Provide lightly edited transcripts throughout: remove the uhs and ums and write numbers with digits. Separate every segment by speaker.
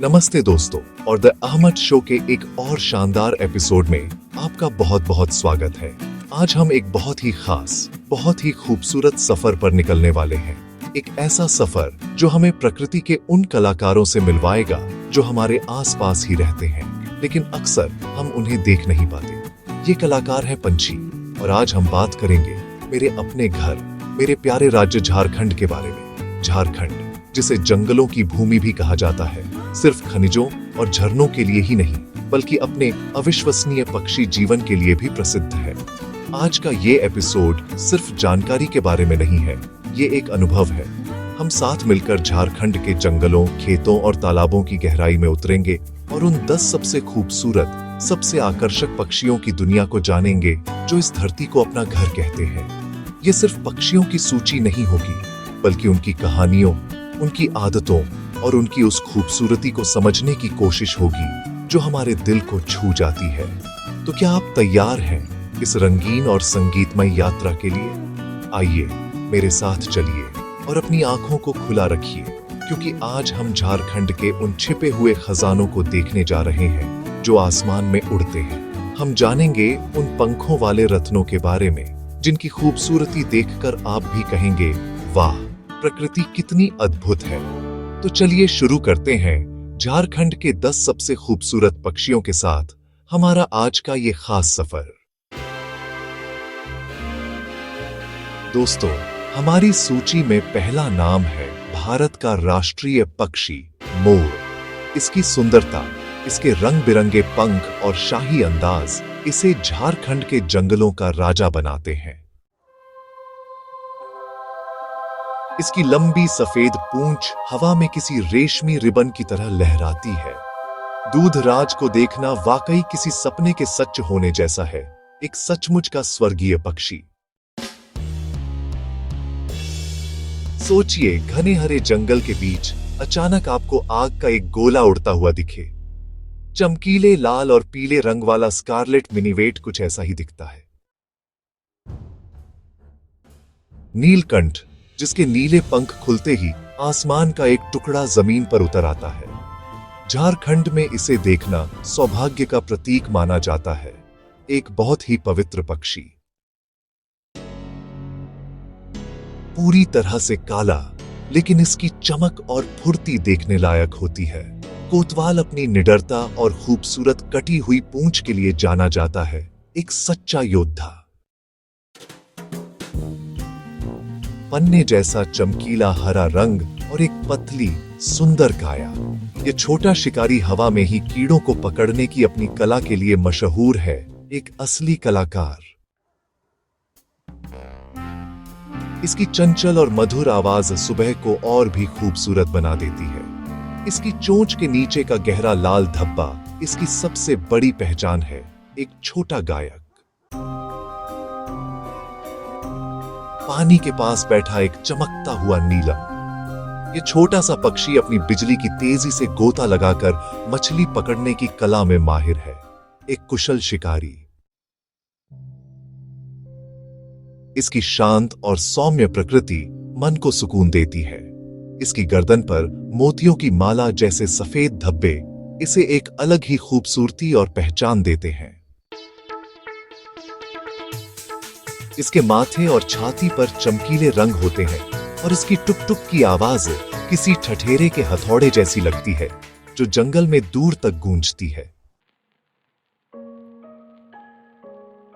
Speaker 1: नमस्ते दोस्तों, और द अहमद शो के एक और शानदार एपिसोड में आपका बहुत बहुत स्वागत है। आज हम एक बहुत ही खास, बहुत ही खूबसूरत सफर पर निकलने वाले हैं। एक ऐसा सफर जो हमें प्रकृति के उन कलाकारों से मिलवाएगा जो हमारे आसपास ही रहते हैं, लेकिन अक्सर हम उन्हें देख नहीं पाते। ये कलाकार है पंछी, और आज हम बात करेंगे मेरे अपने घर, मेरे प्यारे राज्य झारखंड के बारे में। झारखंड, जिसे जंगलों की भूमि भी कहा जाता है, सिर्फ खनिजों और झरनों के लिए ही नहीं, बल्कि अपने अविश्वसनीय पक्षी जीवन के लिए भी प्रसिद्ध है। आज का ये एपिसोड सिर्फ जानकारी के बारे में नहीं है, ये एक अनुभव है। हम साथ मिलकर झारखंड के जंगलों, खेतों और तालाबों की गहराई में उतरेंगे और उन 10 सबसे खूबसूरत, सबसे आकर्षक पक्षियों की दुनिया को जानेंगे जो इस धरती को अपना घर कहते हैं। ये सिर्फ पक्षियों की सूची नहीं होगी, बल्कि उनकी कहानियों, उनकी आदतों और उनकी उस खूबसूरती को समझने की कोशिश होगी जो हमारे दिल को छू जाती है। तो क्या आप तैयार हैं इस रंगीन और संगीतमय यात्रा के लिए? आइए मेरे साथ चलिए और अपनी आंखों को खुला रखिए, क्योंकि आज हम झारखंड के उन छिपे हुए खजानों को देखने जा रहे हैं जो आसमान में उड़ते हैं। हम जानेंगे उन पंखों वाले रत्नों के बारे में जिनकी खूबसूरती देखकर आप भी कहेंगे, वाह, प्रकृति कितनी अद्भुत है। तो चलिए शुरू करते हैं झारखंड के 10 सबसे खूबसूरत पक्षियों के साथ हमारा आज का ये खास सफर। दोस्तों, हमारी सूची में पहला नाम है भारत का राष्ट्रीय पक्षी मोर। इसकी सुंदरता, इसके रंग बिरंगे पंख और शाही अंदाज इसे झारखंड के जंगलों का राजा बनाते हैं। इसकी लंबी सफेद पूंछ हवा में किसी रेशमी रिबन की तरह लहराती है। दूधराज को देखना वाकई किसी सपने के सच होने जैसा है, एक सचमुच का स्वर्गीय पक्षी। सोचिए, घने हरे जंगल के बीच अचानक आपको आग का एक गोला उड़ता हुआ दिखे। चमकीले लाल और पीले रंग वाला स्कारलेट मिनीवेट कुछ ऐसा ही दिखता है। नीलकंठ, जिसके नीले पंख खुलते ही आसमान का एक टुकड़ा जमीन पर उतर आता है। झारखंड में इसे देखना सौभाग्य का प्रतीक माना जाता है, एक बहुत ही पवित्र पक्षी। पूरी तरह से काला, लेकिन इसकी चमक और फुर्ती देखने लायक होती है। कोतवाल अपनी निडरता और खूबसूरत कटी हुई पूंछ के लिए जाना जाता है, एक सच्चा योद्धा। पन्ने जैसा चमकीला हरा रंग और एक पतली, सुंदर काया। ये छोटा शिकारी हवा में ही कीड़ों को पकड़ने की अपनी कला के लिए मशहूर है, एक असली कलाकार। इसकी चंचल और मधुर आवाज सुबह को और भी खूबसूरत बना देती है। इसकी चोंच के नीचे का गहरा लाल धब्बा इसकी सबसे बड़ी पहचान है, एक छोटा गायक। पानी के पास बैठा एक चमकता हुआ नीलम। ये छोटा सा पक्षी अपनी बिजली की तेजी से गोता लगाकर मछली पकड़ने की कला में माहिर है, एक कुशल शिकारी। इसकी शांत और सौम्य प्रकृति मन को सुकून देती है। इसकी गर्दन पर मोतियों की माला जैसे सफेद धब्बे इसे एक अलग ही खूबसूरती और पहचान देते हैं। इसके माथे और छाती पर चमकीले रंग होते हैं और इसकी टुक टुक की आवाज किसी ठठेरे के हथौड़े जैसी लगती है, जो जंगल में दूर तक गूंजती है।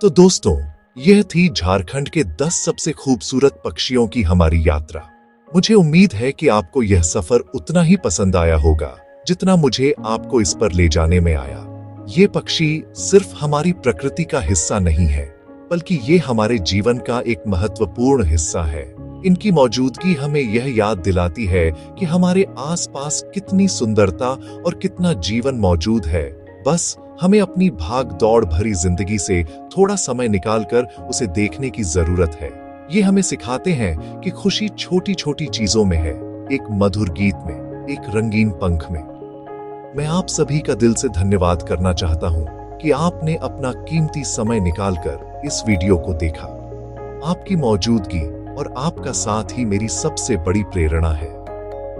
Speaker 1: तो दोस्तों, यह थी झारखंड के 10 सबसे खूबसूरत पक्षियों की हमारी यात्रा। मुझे उम्मीद है कि आपको यह सफर उतना ही पसंद आया होगा जितना मुझे आपको इस पर ले जाने में आया। ये पक्षी सिर्फ हमारी प्रकृति का हिस्सा नहीं है, बल्कि ये हमारे जीवन का एक महत्वपूर्ण हिस्सा है। इनकी मौजूदगी हमें यह याद दिलाती है कि हमारे आसपास कितनी सुंदरता और कितना जीवन मौजूद है। बस हमें अपनी भाग दौड़ भरी जिंदगी से थोड़ा समय निकालकर उसे देखने की जरूरत है। ये हमें सिखाते हैं कि खुशी छोटी छोटी चीजों में है, एक मधुर गीत में, एक रंगीन पंख में। मैं आप सभी का दिल से धन्यवाद करना चाहता हूं कि आपने अपना कीमती समय निकालकर इस वीडियो को देखा। आपकी मौजूदगी और आपका साथ ही मेरी सबसे बड़ी प्रेरणा है।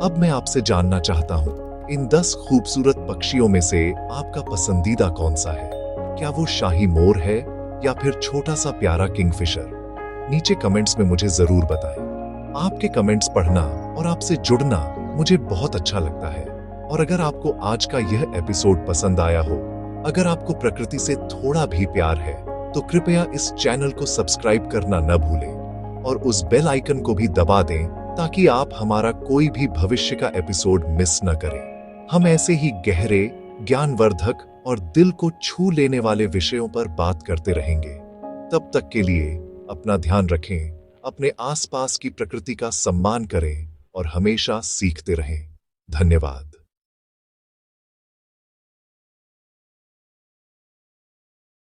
Speaker 1: अब मैं आपसे जानना चाहता हूं, इन 10 खूबसूरत पक्षियों में से आपका पसंदीदा कौन सा है? क्या वो शाही मोर है या फिर छोटा सा प्यारा किंगफिशर? नीचे कमेंट्स में मुझे जरूर बताएं। आपके कमेंट्स पढ़ना और आपसे जुड़ना मुझे बहुत अच्छा लगता है। और अगर आपको आज का यह एपिसोड पसंद आया हो, अगर आपको प्रकृति से थोड़ा भी प्यार है, तो कृपया इस चैनल को सब्सक्राइब करना न भूलें और उस बेल आइकन को भी दबा दें ताकि आप हमारा कोई भी भविष्य का एपिसोड मिस न करें। हम ऐसे ही गहरे, ज्ञानवर्धक और दिल को छू लेने वाले विषयों पर बात करते रहेंगे। तब तक के लिए अपना ध्यान रखें, अपने आसपास की प्रकृति का सम्मान करें और हमेशा सीखते रहें। धन्यवाद।